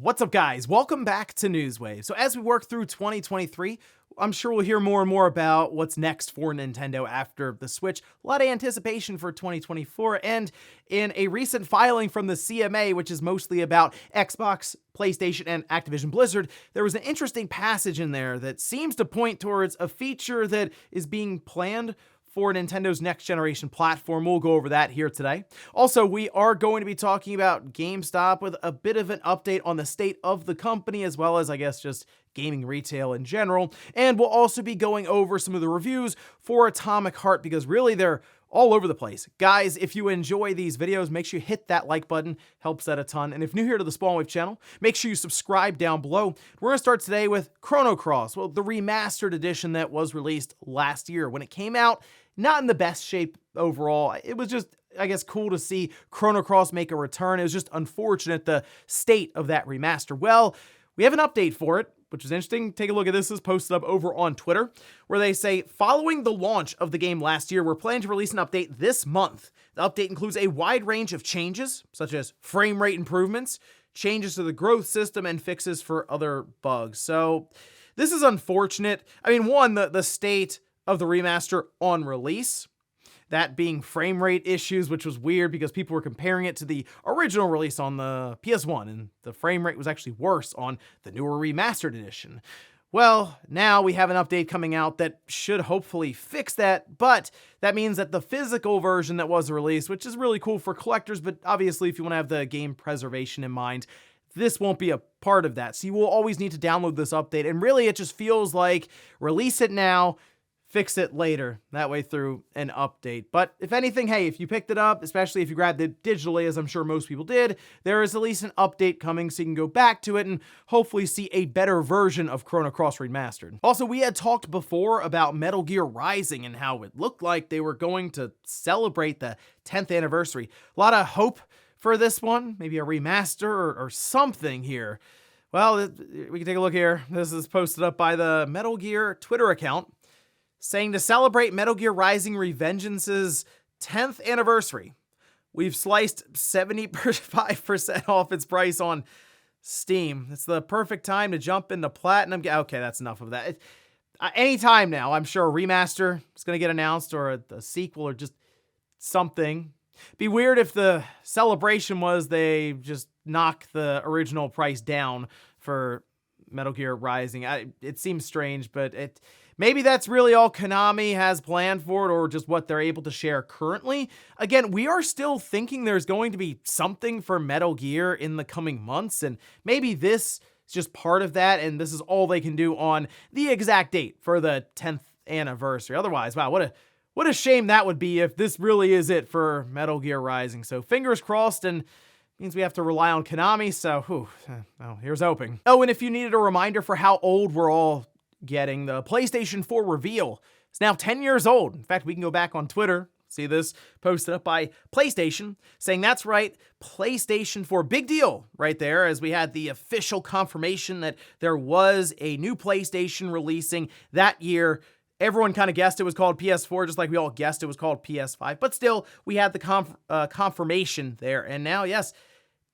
What's up, guys? Welcome back to Newswave. So as we work through 2023, I'm sure we'll hear more and more about what's next for Nintendo after the Switch. A lot of anticipation for 2024, and in a recent filing from the CMA, which is mostly about Xbox, PlayStation, and Activision Blizzard, there was an interesting passage in there that seems to point towards a feature that is being planned for Nintendo's next generation platform. We'll go over that here today. Also, we are going to be talking about GameStop with a bit of an update on the state of the company, as well as, I guess, just gaming retail in general. And we'll also be going over some of the reviews for Atomic Heart, because really they're all over the place. Guys, if you enjoy these videos, make sure you hit that like button, helps that a ton. And if new here to the Spawn Wave channel, make sure you subscribe down below. We're gonna start today with Chrono, well, the remastered edition that was released last year. When it came out, not in the best shape overall. It was just, I guess, cool to see Chrono make a return. It was just unfortunate the state of that remaster. Well, we have an update for it, which is interesting. Take a look at this. This is posted up over on Twitter, where they say, following the launch of the game last year, we're planning to release an update this month. The update includes a wide range of changes, such as frame rate improvements, changes to the growth system, and fixes for other bugs. So this is unfortunate. I mean, one, the state of the remaster on release, that being frame rate issues, which was weird because people were comparing it to the original release on the PS1, and the frame rate was actually worse on the newer remastered edition. Well, now we have an update coming out that should hopefully fix that, but that means that the physical version that was released, which is really cool for collectors, but obviously if you want to have the game preservation in mind, this won't be a part of that. So you will always need to download this update, and really it just feels like release it now, fix it later, that way through an update. But if anything, hey, if you picked it up, especially if you grabbed it digitally, as I'm sure most people did, there is at least an update coming so you can go back to it and hopefully see a better version of Chrono Remastered. Also, we had talked before about Metal Gear Rising and how it looked like they were going to celebrate the 10th anniversary. A lot of hope for this one, maybe a remaster or something here. Well, we can take a look here. This is posted up by the Metal Gear Twitter account, saying, to celebrate Metal Gear Rising Revengeance's 10th anniversary, we've sliced 75% off its price on Steam. It's the perfect time to jump into Platinum. Okay, that's enough of that. Anytime now, I'm sure a remaster is going to get announced, or a sequel, or just something. Be weird if the celebration was they just knock the original price down for Metal Gear Rising. It seems strange, but maybe that's really all Konami has planned for it, or just what they're able to share currently. Again, we are still thinking there's going to be something for Metal Gear in the coming months, and maybe this is just part of that, and this is all they can do on the exact date for the 10th anniversary. Otherwise, wow, what a shame that would be if this really is it for Metal Gear Rising. So fingers crossed, and means we have to rely on Konami, so well, here's hoping. Oh, and if you needed a reminder for how old we're all getting, the PlayStation 4 Reveal is now 10 years old. In fact, we can go back on Twitter, see this posted up by PlayStation, saying that's right, PlayStation 4, big deal right there, as we had the official confirmation that there was a new PlayStation releasing that year. Everyone kind of guessed it was called PS4, just like we all guessed it was called PS5, but still, we had the confirmation there, and now, yes,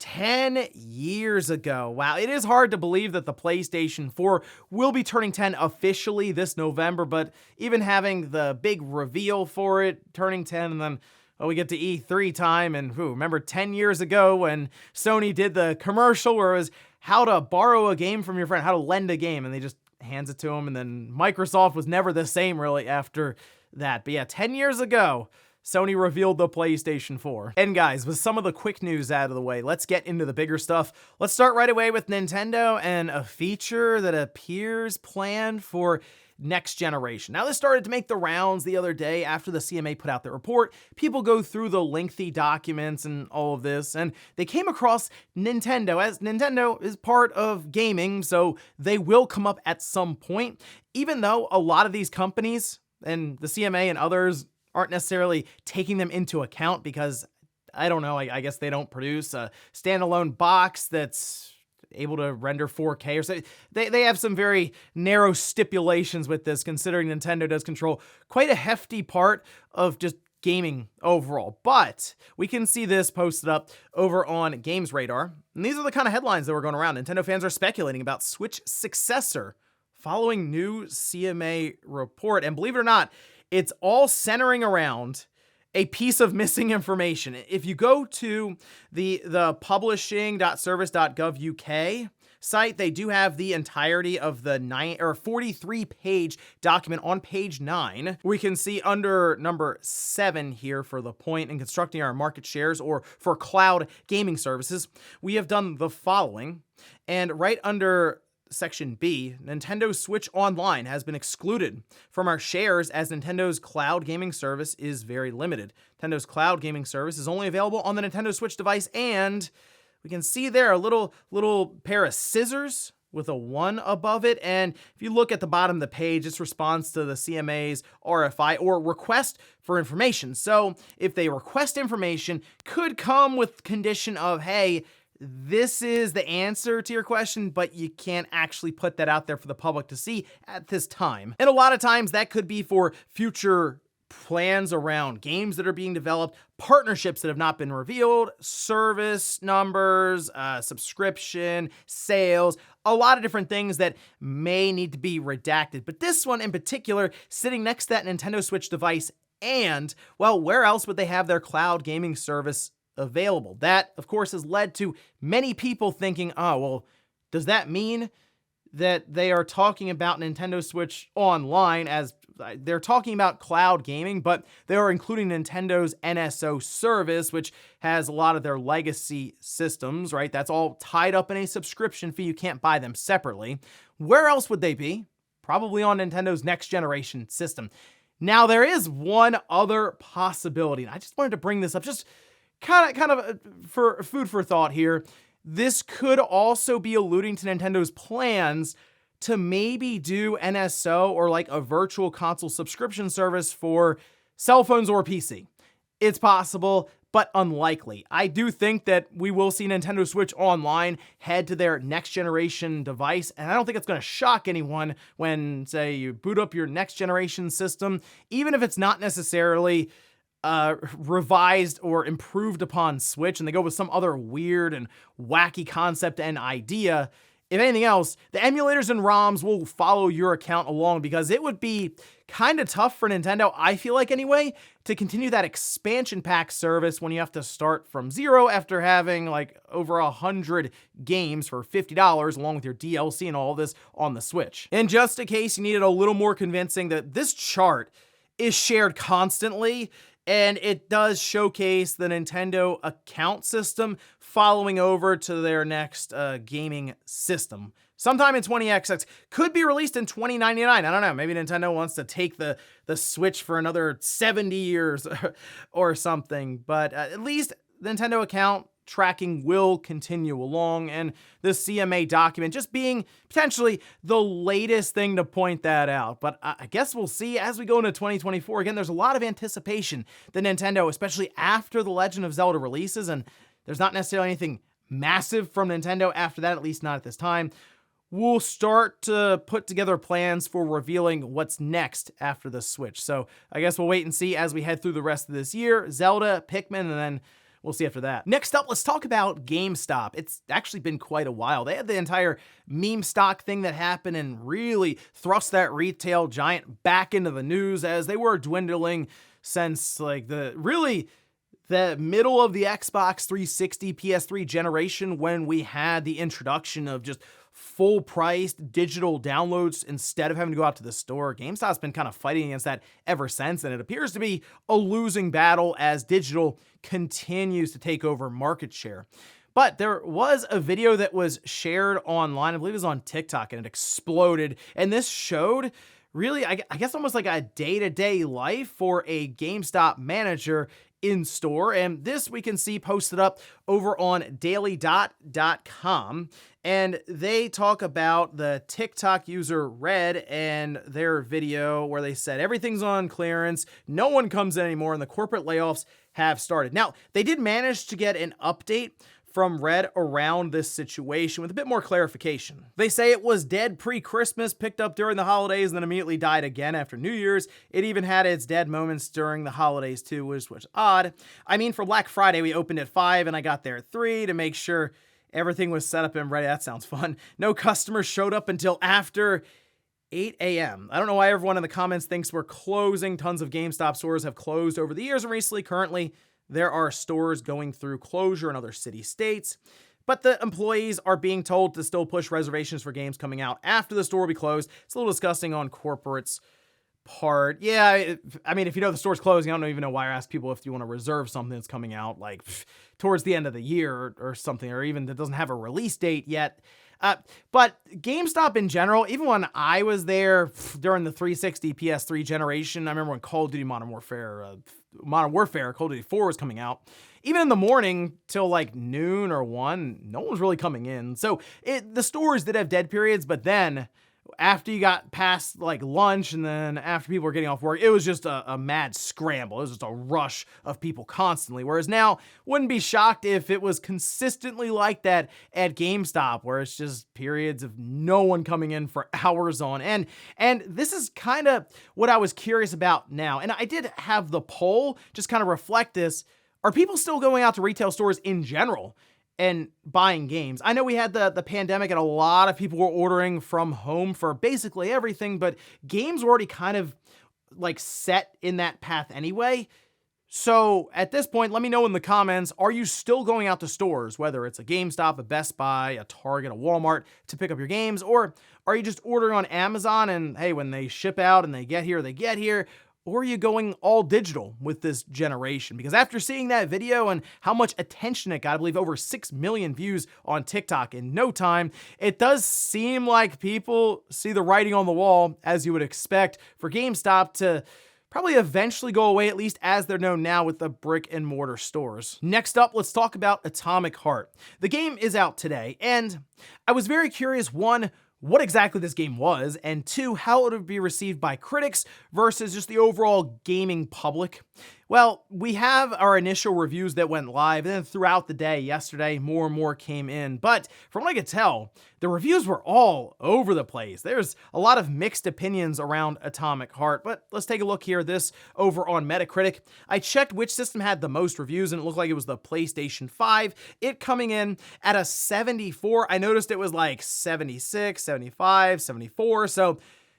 10 years ago. Wow, it is hard to believe that the PlayStation 4 will be turning 10 officially this November, but even having the big reveal for it, turning 10, and then we get to E3 time, and remember 10 years ago when Sony did the commercial where it was how to borrow a game from your friend, how to lend a game, and they just hands it to him, and then Microsoft was never the same really after that. But yeah, 10 years ago, Sony revealed the PlayStation 4. And guys, with some of the quick news out of the way, let's get into the bigger stuff. Let's start right away with Nintendo and a feature that appears planned for next generation. Now, this started to make the rounds the other day after the CMA put out their report. People go through the lengthy documents and all of this, and they came across Nintendo, as Nintendo is part of gaming, so they will come up at some point, even though a lot of these companies and the CMA and others aren't necessarily taking them into account because, I don't know, I guess they don't produce a standalone box that's able to render 4K or so. They have some very narrow stipulations with this, considering Nintendo does control quite a hefty part of just gaming overall. But we can see this posted up over on Games Radar. And these are the kind of headlines that were going around. Nintendo fans are speculating about Switch successor following new CMA report. And believe it or not, it's all centering around a piece of missing information. If you go to the publishing.service.gov UK site, they do have the entirety of the 43-page document on page 9. We can see under number 7 here for the point in constructing our market shares, or for cloud gaming services, we have done the following. And right under Section B, Nintendo Switch Online has been excluded from our shares as Nintendo's cloud gaming service is very limited. Nintendo's cloud gaming service is only available on the Nintendo Switch device, and we can see there a little pair of scissors with a 1 above it. And if you look at the bottom of the page, this responds to the CMA's RFI, or request for information. So if they request information, could come with condition of, hey, this is the answer to your question, but you can't actually put that out there for the public to see at this time. And a lot of times that could be for future plans around games that are being developed, partnerships that have not been revealed, service numbers, subscription, sales, a lot of different things that may need to be redacted. But this one in particular, sitting next to that Nintendo Switch device, and, well, where else would they have their cloud gaming service available? That, of course, has led to many people thinking, oh, well, does that mean that they are talking about Nintendo Switch Online as they're talking about cloud gaming, but they are including Nintendo's NSO service, which has a lot of their legacy systems, right? That's all tied up in a subscription fee. You can't buy them separately. Where else would they be? Probably on Nintendo's next generation system. Now, there is one other possibility, and I just wanted to bring this up just kind of for food for thought here. This could also be alluding to Nintendo's plans to maybe do NSO, or like a virtual console subscription service for cell phones or PC. It's possible, but unlikely. I do think that we will see Nintendo Switch Online head to their next generation device, and I don't think it's going to shock anyone when, say, you boot up your next generation system, even if it's not necessarily revised or improved upon Switch, and they go with some other weird and wacky concept and idea. If anything else, the emulators and ROMs will follow your account along, because it would be kind of tough for Nintendo, I feel like anyway, to continue that expansion pack service when you have to start from zero after having like over 100 games for $50 along with your DLC and all of this on the Switch. And just in case you needed a little more convincing, that this chart is shared constantly, and it does showcase the Nintendo account system following over to their next gaming system. Sometime in 20XX, could be released in 2099. I don't know, maybe Nintendo wants to take the Switch for another 70 years or something. But at least the Nintendo account tracking will continue along, and the CMA document just being potentially the latest thing to point that out. But I guess we'll see as we go into 2024. Again, there's a lot of anticipation that Nintendo, especially after the Legend of Zelda releases, and there's not necessarily anything massive from Nintendo after that, at least not at this time, we'll start to put together plans for revealing what's next after the Switch. So I guess we'll wait and see as we head through the rest of this year. Zelda, Pikmin, and then we'll see after that. Next up, let's talk about GameStop. It's actually been quite a while. They had the entire meme stock thing that happened and really thrust that retail giant back into the news, as they were dwindling since like the middle of the Xbox 360 PS3 generation, when we had the introduction of just full-priced digital downloads instead of having to go out to the store. GameStop's been kind of fighting against that ever since, and it appears to be a losing battle as digital continues to take over market share. But there was a video that was shared online, I believe it was on TikTok, and it exploded. And this showed really, I guess almost like a day-to-day life for a GameStop manager in store. And this we can see posted up over on dailydot.com. And they talk about the TikTok user Red and their video where they said everything's on clearance, no one comes in anymore, and the corporate layoffs have started. Now, they did manage to get an update from Red around this situation with a bit more clarification. They say it was dead pre-Christmas, picked up during the holidays, and then immediately died again after New Year's. It even had its dead moments during the holidays too, which was odd. I mean, for Black Friday, we opened at 5 and I got there at 3 to make sure everything was set up and ready. That sounds fun. No customers showed up until after 8 a.m. I don't know why everyone in the comments thinks we're closing. Tons of GameStop stores have closed over the years and recently. Currently, there are stores going through closure in other city states, but the employees are being told to still push reservations for games coming out after the store will be closed. It's a little disgusting on corporate's part. Yeah, I mean, if you know the store's closing, I don't even know why I ask people if you want to reserve something that's coming out like towards the end of the year or something, or even that doesn't have a release date yet. But GameStop in general, even when I was there during the 360 PS3 generation, I remember when Call of Duty Modern Warfare, Call of Duty 4 was coming out. Even in the morning till like noon or 1, no one was really coming in. So the stores did have dead periods, but then after you got past like lunch and then after people were getting off work, it was just a mad scramble. It was just a rush of people constantly. Whereas now, wouldn't be shocked if it was consistently like that at GameStop, where it's just periods of no one coming in for hours on end. And this is kind of what I was curious about now. And I did have the poll just kind of reflect this. Are people still going out to retail stores in general and buying games? I know we had the pandemic and a lot of people were ordering from home for basically everything, but games were already kind of like set in that path anyway. So at this point, let me know in the comments, are you still going out to stores, whether it's a GameStop, a Best Buy, a Target, a Walmart, to pick up your games, or are you just ordering on Amazon and hey, when they ship out and they get here, they get here? Or are you going all digital with this generation? Because after seeing that video and how much attention it got, I believe over 6 million views on TikTok in no time, it does seem like people see the writing on the wall, as you would expect, for GameStop to probably eventually go away, at least as they're known now with the brick and mortar stores. Next up, let's talk about Atomic Heart. The game is out today, and I was very curious, one, what exactly this game was, and 2, how it would be received by critics versus just the overall gaming public. Well, we have our initial reviews that went live, and then throughout the day yesterday, more and more came in. But from what I could tell, the reviews were all over the place. There's a lot of mixed opinions around Atomic Heart, but let's take a look here. This over on Metacritic. I checked which system had the most reviews, and it looked like it was the PlayStation 5. It coming in at a 74. I noticed it was like 76, 75, 74, so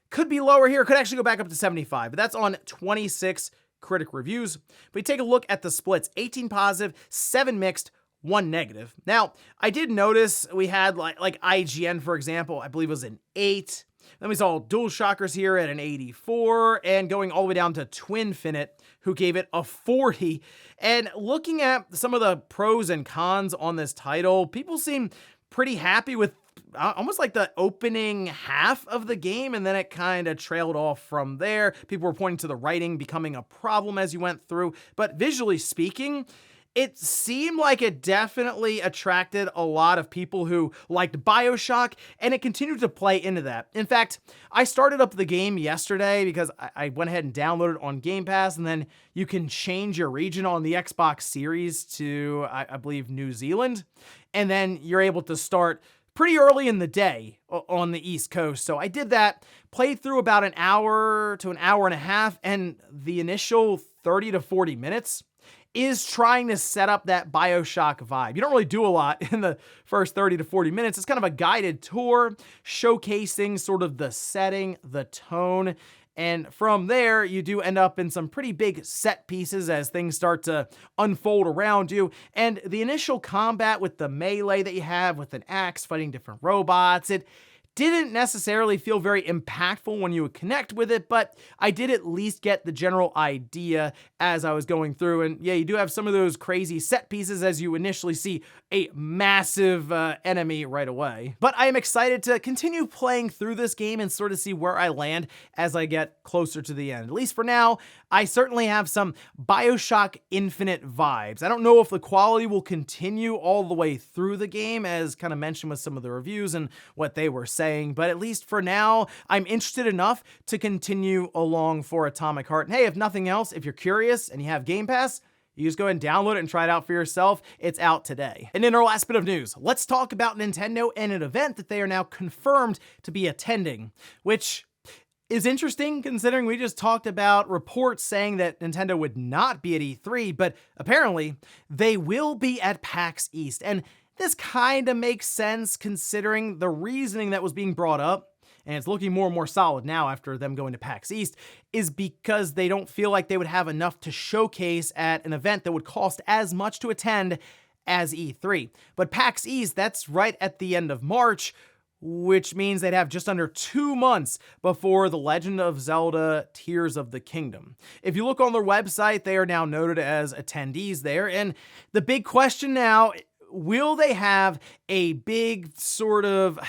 could be lower here. Could actually go back up to 75, but that's on 26 critic reviews. But you take a look at the splits, 18 positive, 7 mixed, 1 negative. Now, I did notice we had like IGN, for example, I believe it was an 8. Then we saw DualShockers here at an 84, and going all the way down to Twinfinite, who gave it a 40. And looking at some of the pros and cons on this title, people seem pretty happy with almost like the opening half of the game, and then it kind of trailed off from there. People were pointing to the writing becoming a problem as you went through, but visually speaking, it seemed like it definitely attracted a lot of people who liked BioShock, and it continued to play into that. In fact, I started up the game yesterday because I went ahead and downloaded it on Game Pass, and then you can change your region on the Xbox Series to, I believe, New Zealand, and then you're able to start pretty early in the day on the East Coast. So I did that, played through about an hour to an hour and a half, and the initial 30 to 40 minutes is trying to set up that BioShock vibe. You don't really do a lot in the first 30 to 40 minutes. It's kind of a guided tour showcasing sort of the setting, the tone, and from there, you do end up in some pretty big set pieces as things start to unfold around you. And the initial combat with the melee that you have with an axe fighting different robots, it didn't necessarily feel very impactful when you would connect with it, but I did at least get the general idea as I was going through. And yeah, you do have some of those crazy set pieces as you initially see a massive enemy right away. But I am excited to continue playing through this game and sort of see where I land as I get closer to the end. At least for now, I certainly have some BioShock Infinite vibes. I don't know if the quality will continue all the way through the game, as kind of mentioned with some of the reviews and what they were saying, but at least for now, I'm interested enough to continue along for Atomic Heart. And hey, if nothing else, if you're curious and you have Game Pass, You just go ahead and download it and try it out for yourself. It's out today. And in our last bit of news, let's talk about Nintendo and an event that they are now confirmed to be attending, which is interesting considering we just talked about reports saying that Nintendo would not be at E3, but apparently they will be at PAX East. And this kind of makes sense considering the reasoning that was being brought up, and it's looking more and more solid now after them going to PAX East, is because they don't feel like they would have enough to showcase at an event that would cost as much to attend as E3. But PAX East, that's right at the end of March, which means they'd have just under 2 months before The Legend of Zelda Tears of the Kingdom. If you look on their website, they are now noted as attendees there, and the big question now, will they have a big sort of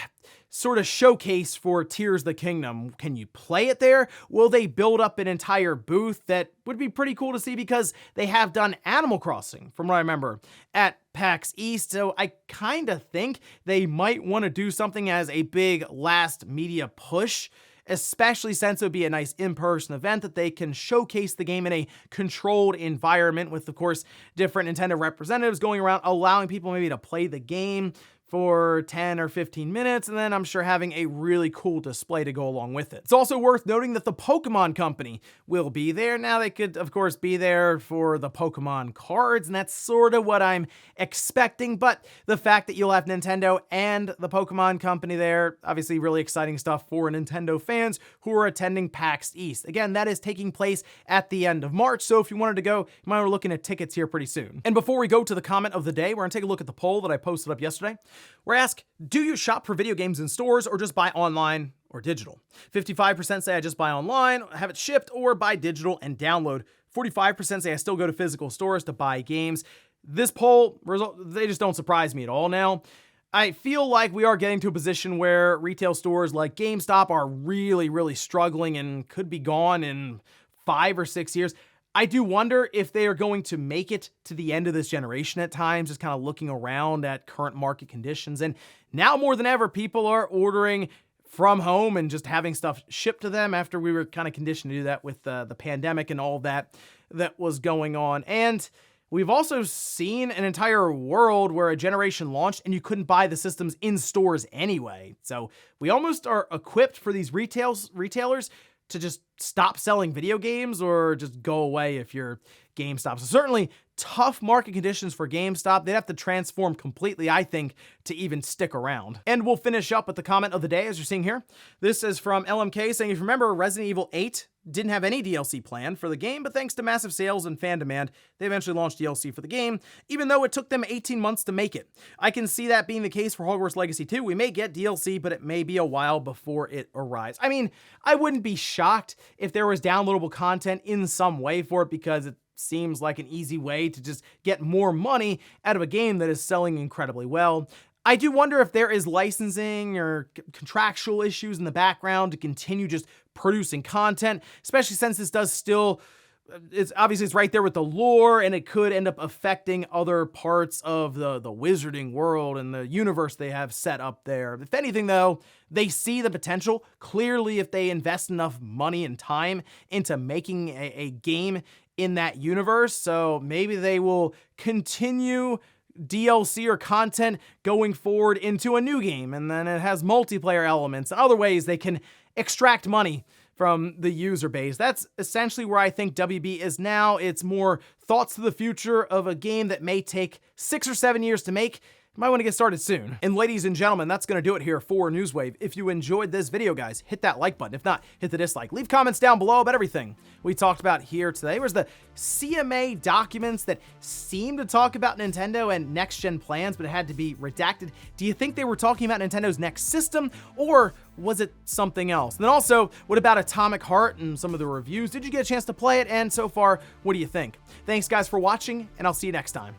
showcase for Tears of the Kingdom? Can you play it there? Will they build up an entire booth? That would be pretty cool to see because they have done Animal Crossing, from what I remember, at PAX East. So I kind of think they might want to do something as a big last media push, especially since it would be a nice in-person event that they can showcase the game in a controlled environment with, of course, different Nintendo representatives going around, allowing people maybe to play the game for 10 or 15 minutes, and then I'm sure having a really cool display to go along with it. It's also worth noting that the Pokemon Company will be there. Now, they could, of course, be there for the Pokemon cards, and that's sort of what I'm expecting, but the fact that you'll have Nintendo and the Pokemon Company there, obviously really exciting stuff for Nintendo fans who are attending PAX East. Again, that is taking place at the end of March, so if you wanted to go, you might be looking at tickets here pretty soon. And before we go to the comment of the day, we're gonna take a look at the poll that I posted up yesterday. We're asked, do you shop for video games in stores or just buy online or digital? 55% say I just buy online, have it shipped, or buy digital and download. 45% say I still go to physical stores to buy games. This poll result, they just don't surprise me at all now. I feel like we are getting to a position where retail stores like GameStop are really struggling and could be gone in 5 or 6 years. I do wonder if they are going to make it to the end of this generation at times, just kind of looking around at current market conditions. And now more than ever, people are ordering from home and just having stuff shipped to them after we were kind of conditioned to do that with the pandemic and all that was going on. And we've also seen an entire world where a generation launched and you couldn't buy the systems in stores anyway. So we almost are equipped for these retailers to just stop selling video games or just go away if you're GameStop. So certainly tough market conditions for GameStop. They'd have to transform completely, I think, to even stick around. And we'll finish up with the comment of the day, as you're seeing here. This is from LMK saying, if you remember, Resident Evil 8 didn't have any DLC planned for the game, but thanks to massive sales and fan demand, they eventually launched DLC for the game, even though it took them 18 months to make it. I can see that being the case for Hogwarts Legacy 2. We may get DLC, but it may be a while before it arrives. I mean, I wouldn't be shocked if there was downloadable content in some way for it, because it seems like an easy way to just get more money out of a game that is selling incredibly well. I do wonder if there is licensing or contractual issues in the background to continue just producing content, especially since this does still, it's right there with the lore, and it could end up affecting other parts of the wizarding world and the universe they have set up there. If anything, though, they see the potential. Clearly, if they invest enough money and time into making a game in that universe, so maybe they will continue DLC or content going forward into a new game, and then it has multiplayer elements and other ways they can extract money from the user base. That's essentially where I think WB is now. It's more thoughts to the future of a game that may take 6 or 7 years to make. You might want to get started soon. And ladies and gentlemen, that's going to do it here for Newswave. If you enjoyed this video, guys, hit that like button. If not, hit the dislike. Leave comments down below about everything we talked about here today. Where's the CMA documents that seem to talk about Nintendo and next-gen plans, but it had to be redacted? Do you think they were talking about Nintendo's next system, or was it something else? And then also, what about Atomic Heart and some of the reviews? Did you get a chance to play it? And so far, what do you think? Thanks, guys, for watching, and I'll see you next time.